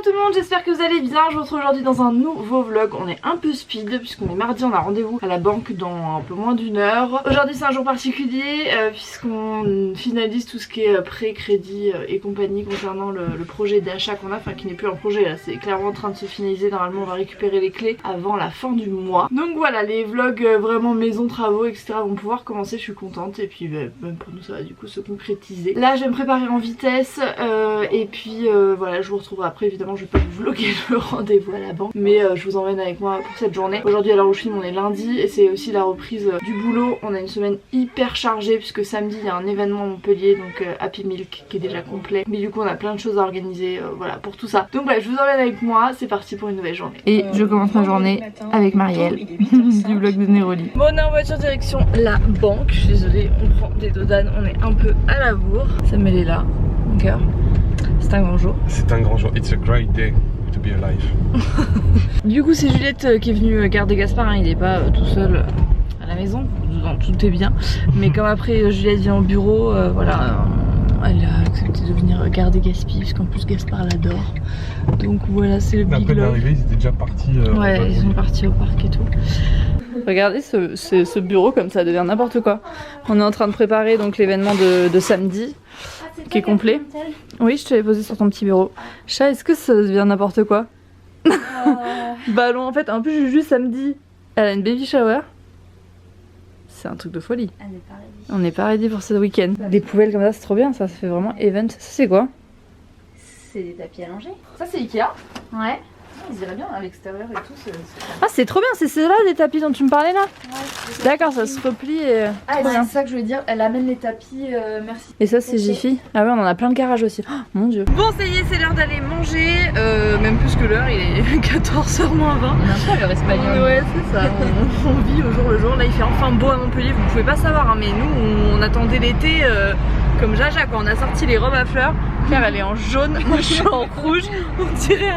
tout le monde, j'espère que vous allez bien. Je vous retrouve aujourd'hui dans un nouveau vlog. On est un peu speed puisqu'on est mardi, on a rendez-vous à la banque dans un peu moins d'une heure. Aujourd'hui c'est un jour particulier puisqu'on finalise tout ce qui est prêt, crédit et compagnie concernant le projet d'achat qu'on a, enfin qui n'est plus un projet là, c'est clairement en train de se finaliser. Normalement on va récupérer les clés avant la fin du mois. Donc voilà, les vlogs vraiment maison, travaux etc vont pouvoir commencer, je suis contente. Et puis même pour nous ça va du coup se concrétiser. Là je vais me préparer en vitesse et puis voilà, je vous retrouverai après. Évidemment je vais pas vous vlogger le rendez-vous à la banque, mais je vous emmène avec moi pour cette journée. Aujourd'hui à l'heure où je filme on est lundi et c'est aussi la reprise du boulot. On a une semaine hyper chargée puisque samedi il y a un événement à Montpellier, donc Happy Milk qui est déjà complet, mais du coup on a plein de choses à organiser voilà pour tout ça. Donc bref, je vous emmène avec moi, c'est parti pour une nouvelle journée. Et je commence ma journée avec Marielle du vlog de Néroli. Bon, on est en voiture direction la banque, je suis désolée, on prend des dodanes, on est un peu à la bourre. Sam elle est là, mon cœur. C'est un grand jour. C'est un grand jour. It's a great day to be alive. Du coup c'est Juliette qui est venue garder Gaspard, hein. Il est pas tout seul à la maison, tout est bien. Mais comme après Juliette vient au bureau, voilà, elle a accepté de venir garder Gaspi, puisqu'en plus Gaspard l'adore. Donc voilà, c'est le big love. Après l'arrivée ils étaient déjà partis. Ouais, ils sont partis au parc et tout. Regardez ce bureau comme ça devient n'importe quoi. On est en train de préparer donc l'événement de samedi qui est complet. Oui, je te l'ai posé sur ton petit bureau. Chat, est-ce que ça devient n'importe quoi? Ballon, en fait, en plus Juju samedi, elle a une baby shower. C'est un truc de folie. On n'est pas ready pour ce week-end. Des poubelles comme ça, c'est trop bien, ça fait vraiment event. Ça c'est quoi? C'est des tapis allongés. Ça c'est Ikea. Ouais. Ils iraient bien à l'extérieur et tout. Ah c'est trop bien, c'est ceux-là les tapis dont tu me parlais là? Ouais. D'accord, ça se replie et... Ah c'est ça que je voulais dire, elle amène les tapis, merci. Et ça c'est Jiffy. Ah ouais, on en a plein de garage aussi. Oh, mon dieu. Bon ça y est, c'est l'heure d'aller manger, même plus que l'heure, il est 14h moins 20. On a un peu l'heure espagnole. Ouais c'est ça, on vit au jour le jour. Là il fait enfin beau à Montpellier, vous pouvez pas savoir hein, mais nous on attendait l'été comme Jaja quand on a sorti les robes à fleurs. Claire elle est en jaune, moi je suis en rouge, on dirait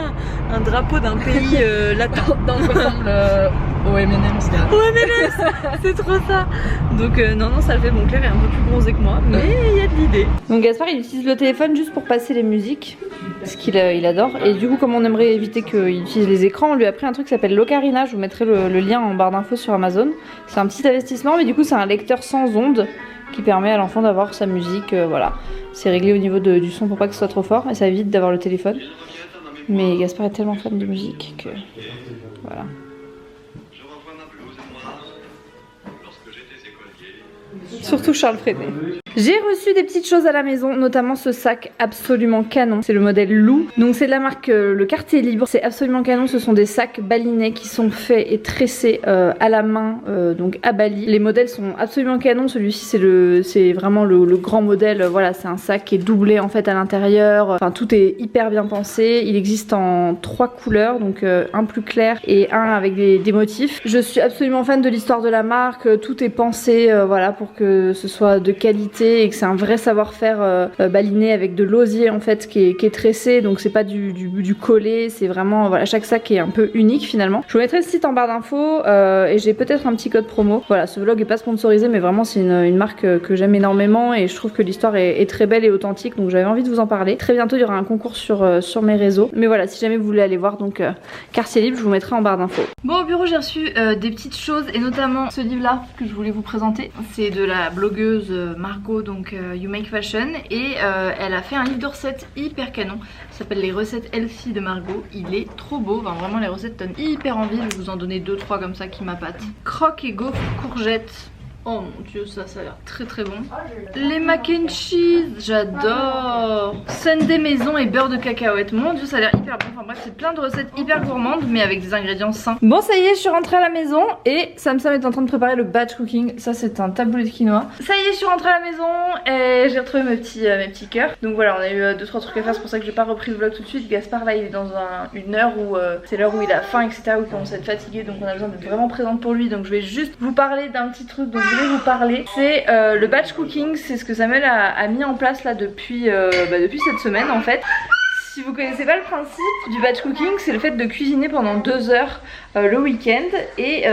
un drapeau d'un pays latin. Donc on ressemble au M&M's. Au M&M's, c'est trop ça. Donc non ça le fait, bon Claire est un peu plus bronzée que moi, mais il y a de l'idée. Donc Gaspard il utilise le téléphone juste pour passer les musiques, parce qu'il adore. Et du coup comme on aimerait éviter qu'il utilise les écrans, on lui a pris un truc qui s'appelle l'Ocarina. Je vous mettrai le lien en barre d'infos sur Amazon. C'est un petit investissement, mais du coup c'est un lecteur sans ondes qui permet à l'enfant d'avoir sa musique, voilà. C'est réglé au niveau du son pour pas que ce soit trop fort et ça évite d'avoir le téléphone. Mais Gaspard est tellement fan de musique que voilà. Surtout Charles Freinet. J'ai reçu des petites choses à la maison, notamment ce sac absolument canon. C'est le modèle Lou, donc c'est de la marque Le Quartier Libre. C'est absolument canon, ce sont des sacs balinais qui sont faits et tressés à la main, donc à Bali. Les modèles sont absolument canons, celui-ci c'est vraiment le grand modèle. Voilà, c'est un sac qui est doublé en fait à l'intérieur. Enfin tout est hyper bien pensé. Il existe en 3 couleurs, donc un plus clair et un avec des motifs. Je suis absolument fan de l'histoire de la marque, tout est pensé voilà pour que ce soit de qualité et que c'est un vrai savoir-faire baliné avec de l'osier en fait qui est tressé, donc c'est pas du collé, c'est vraiment voilà, chaque sac est un peu unique finalement. Je vous mettrai le site en barre d'infos et j'ai peut-être un petit code promo. Voilà, ce vlog est pas sponsorisé mais vraiment c'est une marque que j'aime énormément et je trouve que l'histoire est très belle et authentique, donc j'avais envie de vous en parler. Très bientôt il y aura un concours sur mes réseaux, mais voilà, si jamais vous voulez aller voir donc Quartier Libre, je vous mettrai en barre d'infos. Bon, au bureau j'ai reçu des petites choses et notamment ce livre là que je voulais vous présenter. C'est de la blogueuse Margot, donc You Make Fashion, et elle a fait un livre de recettes hyper canon. Ça s'appelle Les recettes healthy de Margot. Il est trop beau, enfin, vraiment les recettes donnent hyper envie. Je vais vous en donner 2-3 comme ça qui m'appâtent. Croque et gaufre courgette. Oh mon dieu, ça a l'air très très bon. Les mac and cheese, j'adore. Sundae maison et beurre de cacahuète. Mon dieu, ça a l'air hyper bon. Enfin bref, c'est plein de recettes hyper gourmandes mais avec des ingrédients sains. Bon, ça y est, je suis rentrée à la maison et Sam est en train de préparer le batch cooking. Ça, c'est un taboulé de quinoa. Ça y est, je suis rentrée à la maison et j'ai retrouvé mes petits cœurs. Donc voilà, on a eu 2-3 trucs à faire. C'est pour ça que j'ai pas repris le vlog tout de suite. Gaspard, là, il est dans une heure où c'est l'heure où il a faim, etc. Où il commence à être fatigué. Donc on a besoin d'être vraiment présente pour lui. Donc je vais juste vous parler d'un petit truc dont je voulais vous parler. C'est le batch cooking. C'est ce que Samuel a mis en place là depuis cette semaine en fait. Si vous connaissez pas le principe du batch cooking, c'est le fait de cuisiner pendant 2 heures le week-end et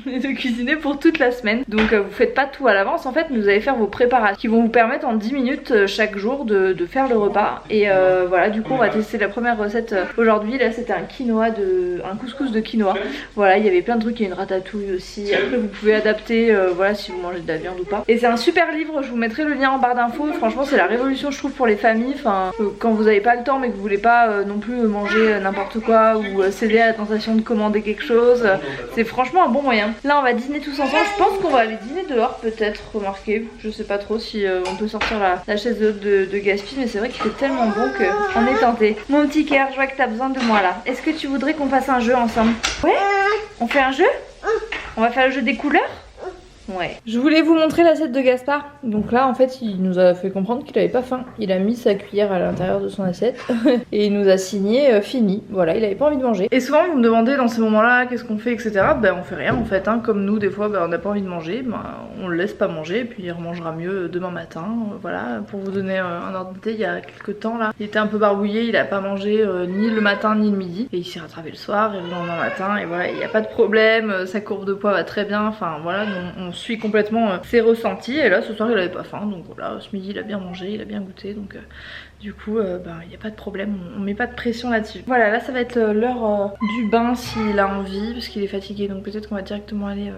de cuisiner pour toute la semaine. Donc vous faites pas tout à l'avance en fait, mais vous allez faire vos préparations qui vont vous permettre en 10 minutes chaque jour de faire le repas. Et voilà, du coup on va tester la première recette aujourd'hui. Là c'était un couscous de quinoa. Voilà, il y avait plein de trucs, il y a une ratatouille aussi. Après vous pouvez adapter voilà, si vous mangez de la viande ou pas. Et c'est un super livre, je vous mettrai le lien en barre d'infos. Franchement c'est la révolution je trouve pour les familles. Enfin, quand vous avez pas le temps mais que vous voulez pas non plus manger n'importe quoi ou céder à la tentation de commander quelque chose, c'est franchement un bon moyen. Là on va dîner tous ensemble, je pense qu'on va aller dîner dehors peut-être, remarquez. Je sais pas trop si on peut sortir la chaise de Gaspi, mais c'est vrai qu'il fait tellement bon qu'on est tenté. Mon petit cœur, je vois que t'as besoin de moi là. Est-ce que tu voudrais qu'on fasse un jeu ensemble? Ouais? On fait un jeu? On va faire le jeu des couleurs? Ouais. Je voulais vous montrer l'assiette de Gaspard. Donc là en fait il nous a fait comprendre qu'il avait pas faim. Il a mis sa cuillère à l'intérieur de son assiette et il nous a signé fini. Voilà, il avait pas envie de manger. Et souvent vous me demandez dans ces moments là qu'est-ce qu'on fait etc. Ben on fait rien en fait hein. Comme nous des fois on n'a pas envie de manger, ben, on le laisse pas manger et puis il remangera mieux demain matin. Voilà, pour vous donner un ordre d'idée, il y a quelques temps là il était un peu barbouillé, il a pas mangé ni le matin ni le midi. Et il s'est rattrapé le soir et le lendemain matin et voilà, il n'y a pas de problème, sa courbe de poids va très bien. Enfin voilà, on suit complètement ses ressentis. Et là ce soir il avait pas faim, donc voilà, ce midi il a bien mangé, il a bien goûté, donc du coup il n'y a pas de problème, on met pas de pression là-dessus. Voilà, là ça va être l'heure du bain s'il a envie, parce qu'il est fatigué, donc peut-être qu'on va directement aller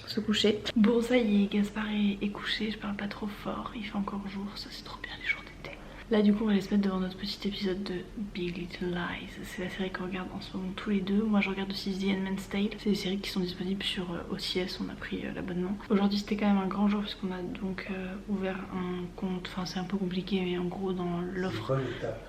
se coucher. Bon ça y est, Gaspard est couché, je parle pas trop fort, il fait encore jour, ça c'est trop bien les jours d'été. Là du coup on va aller se mettre devant notre petit épisode de Big Little Lies. C'est la série qu'on regarde en ce moment tous les deux. Moi je regarde aussi The Handmaid's Tale. C'est des séries qui sont disponibles sur OCS, on a pris l'abonnement. Aujourd'hui c'était quand même un grand jour parce qu'on a donc ouvert un compte. Enfin c'est un peu compliqué mais en gros dans l'offre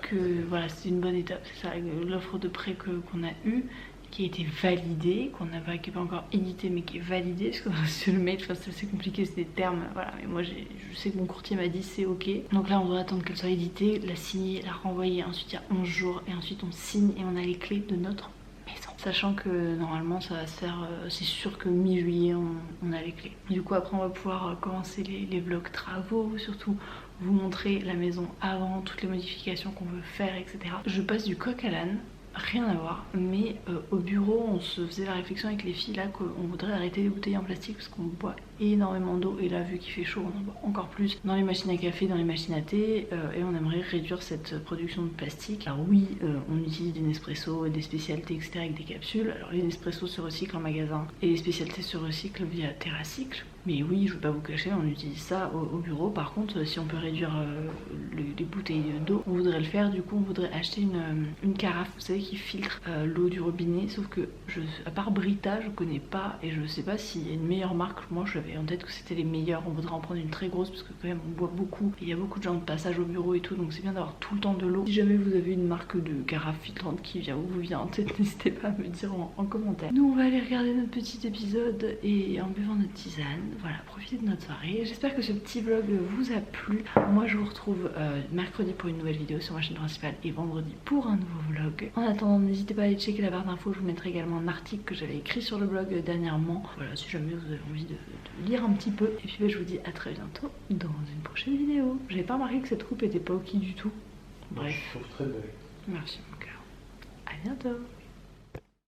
que... Voilà, c'est une bonne étape, c'est ça, l'offre de prêt qu'on a eue, qui a été validé, qui n'est pas encore édité mais qui est validé, parce que sur le mail, enfin, c'est assez compliqué, c'est des termes, voilà, mais moi je sais que mon courtier m'a dit c'est ok. Donc là on doit attendre qu'elle soit éditée, la signer, la renvoyer, ensuite il y a 11 jours, et ensuite on signe et on a les clés de notre maison. Sachant que normalement ça va se faire, c'est sûr que mi-juillet on a les clés. Du coup après on va pouvoir commencer les vlogs travaux, surtout vous montrer la maison avant, toutes les modifications qu'on veut faire, etc. Je passe du coq à l'âne. Rien à voir, mais au bureau on se faisait la réflexion avec les filles là qu'on voudrait arrêter les bouteilles en plastique parce qu'on boit énormément d'eau, et là vu qu'il fait chaud on en boit encore plus dans les machines à café, dans les machines à thé, et on aimerait réduire cette production de plastique. Alors oui, on utilise des Nespresso et des spécialités etc avec des capsules. Alors les Nespresso se recyclent en magasin et les spécialités se recyclent via TerraCycle. Mais oui, je vais pas vous cacher, on utilise ça au bureau. Par contre, si on peut réduire les bouteilles d'eau, on voudrait le faire. Du coup, on voudrait acheter une carafe, vous savez, qui filtre l'eau du robinet. Sauf que, à part Brita, je connais pas, et je sais pas s'il y a une meilleure marque. Moi, je savais en tête que c'était les meilleures. On voudrait en prendre une très grosse, parce que quand même, on boit beaucoup. Et il y a beaucoup de gens de passage au bureau et tout, donc c'est bien d'avoir tout le temps de l'eau. Si jamais vous avez une marque de carafe filtrante qui vous vient en tête, n'hésitez pas à me dire en commentaire. Nous, on va aller regarder notre petit épisode et en buvant notre tisane. Voilà, profitez de notre soirée. J'espère que ce petit vlog vous a plu. Moi je vous retrouve mercredi pour une nouvelle vidéo sur ma chaîne principale et vendredi pour un nouveau vlog. En attendant, n'hésitez pas à aller checker la barre d'infos. Je vous mettrai également un article que j'avais écrit sur le blog dernièrement. Voilà, si jamais vous avez envie de lire un petit peu. Et puis je vous dis à très bientôt dans une prochaine vidéo. J'avais pas remarqué que cette coupe était pas ok du tout. Bref. Je trouve très belle. Merci mon cœur. À bientôt.